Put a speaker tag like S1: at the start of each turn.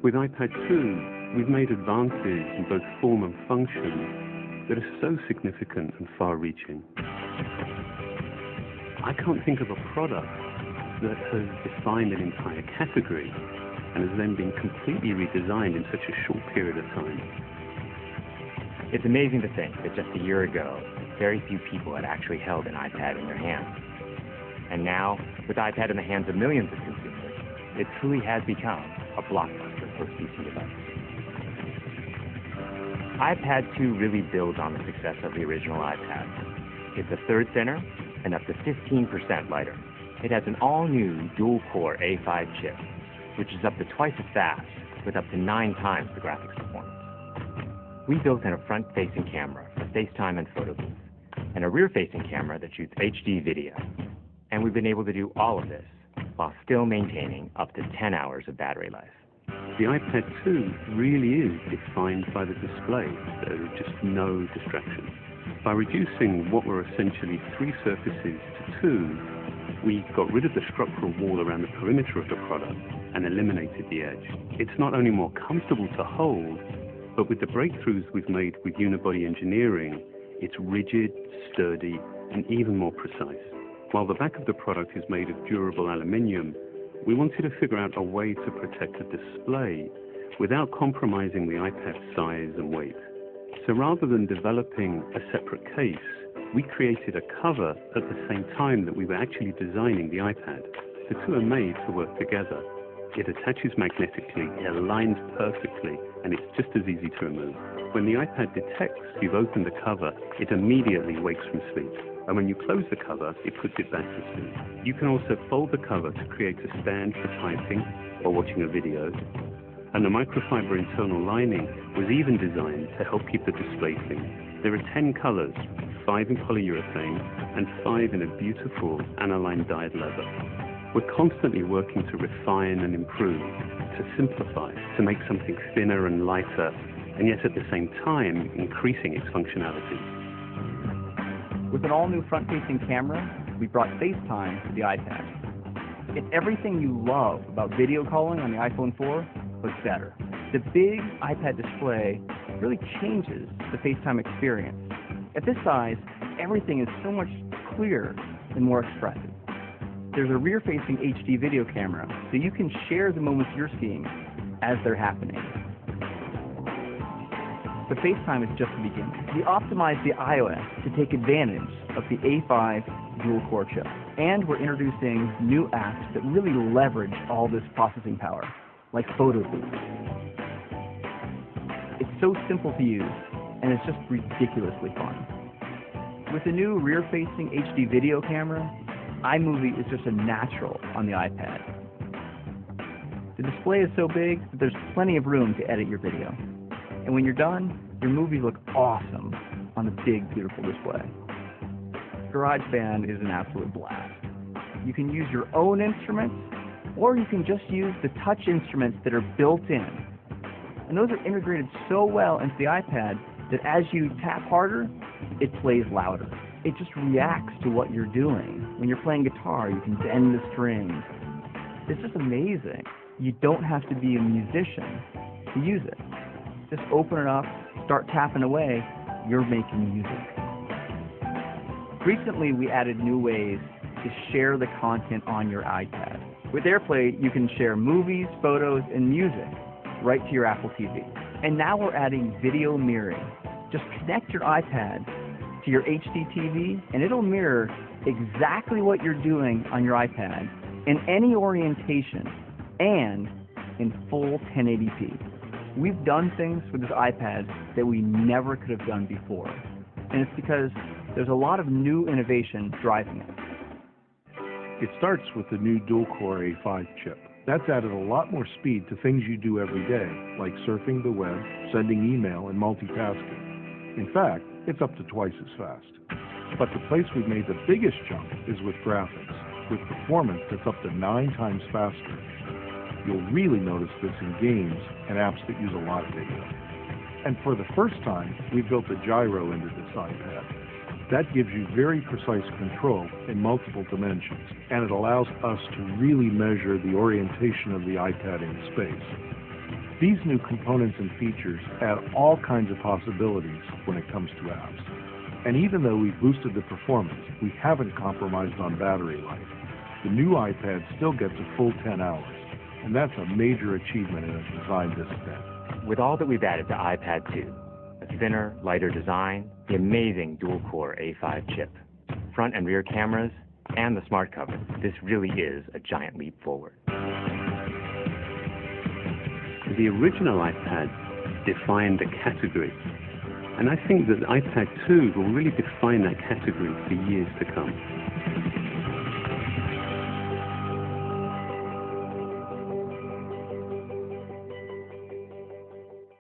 S1: With iPad 2, we've made advances in both form and function that are so significant and far-reaching. I can't think of a product that has defined an entire category and has then been completely redesigned in such a short period of time.
S2: It's amazing to think that just a year ago, very few people had actually held an iPad in their hands. And now, with iPad in the hands of millions of consumers, it truly has become a blockbuster for PC devices. iPad 2 really builds on the success of the original iPad. It's a third center and up to 15% lighter. It has an all-new dual-core A5 chip, which is up to twice as fast with up to 9 times the graphics performance. We built in a front-facing camera for FaceTime and photo booth, and a rear-facing camera that shoots HD video. And we've been able to do all of this while still maintaining up to 10 hours of battery life.
S1: The iPad 2 really is defined by the display. There are just no distractions. By reducing what were essentially 3 surfaces to 2, we got rid of the structural wall around the perimeter of the product and eliminated the edge. It's not only more comfortable to hold, but with the breakthroughs we've made with unibody engineering, it's rigid, sturdy, and even more precise. While the back of the product is made of durable aluminium, we wanted to figure out a way to protect the display without compromising the iPad's size and weight. So rather than developing a separate case, we created a cover at the same time that we were actually designing the iPad. The two are made to work together. It attaches magnetically, it aligns perfectly, and it's just as easy to remove. When the iPad detects you've opened the cover, it immediately wakes from sleep. And when you close the cover, it puts it back to sleep. You can also fold the cover to create a stand for typing or watching a video. And the microfiber internal lining was even designed to help keep the display clean. There are 10 colors, 5 in polyurethane and 5 in a beautiful aniline dyed leather. We're constantly working to refine and improve, to simplify, to make something thinner and lighter, and yet at the same time increasing its functionality.
S3: With an all-new front-facing camera, we brought FaceTime to the iPad. It's everything you love about video calling on the iPhone 4, but better. The big iPad display really changes the FaceTime experience. At this size, everything is so much clearer and more expressive. There's a rear-facing HD video camera, so you can share the moments you're seeing as they're happening. But FaceTime is just the beginning. We optimized the iOS to take advantage of the A5 dual-core chip. And we're introducing new apps that really leverage all this processing power, like Photo Booth. It's so simple to use, and it's just ridiculously fun. With the new rear-facing HD video camera, iMovie is just a natural on the iPad. The display is so big that there's plenty of room to edit your video. And when you're done, your movies look awesome on the big, beautiful display. GarageBand is an absolute blast. You can use your own instruments, or you can just use the touch instruments that are built in. And those are integrated so well into the iPad that as you tap harder, it plays louder. It just reacts to what you're doing. When you're playing guitar, you can bend the strings. It's just amazing. You don't have to be a musician to use it. Just open it up, start tapping away, you're making music. Recently, we added new ways to share the content on your iPad. With AirPlay, you can share movies, photos, and music right to your Apple TV. And now we're adding video mirroring. Just connect your iPad to your HD TV, and it'll mirror exactly what you're doing on your iPad in any orientation and in full 1080p. We've done things with this iPad that we never could have done before. And it's because there's a lot of new innovation driving it.
S4: It starts with the new dual-core A5 chip. That's added a lot more speed to things you do every day, like surfing the web, sending email, and multitasking. In fact, it's up to twice as fast. But the place we've made the biggest jump is with graphics, with performance that's up to 9 times faster. You'll really notice this in games and apps that use a lot of video. And for the first time, we built a gyro into this iPad. That gives you very precise control in multiple dimensions, and it allows us to really measure the orientation of the iPad in space. These new components and features add all kinds of possibilities when it comes to apps. And even though we've boosted the performance, we haven't compromised on battery life. The new iPad still gets a full 10 hours, and that's a major achievement in a design this thin.
S2: With all that we've added to iPad 2, a thinner, lighter design, the amazing dual-core A5 chip, front and rear cameras, and the smart cover, this really is a giant leap forward.
S1: The original iPad defined a category, and I think that iPad 2 will really define that category for years to come.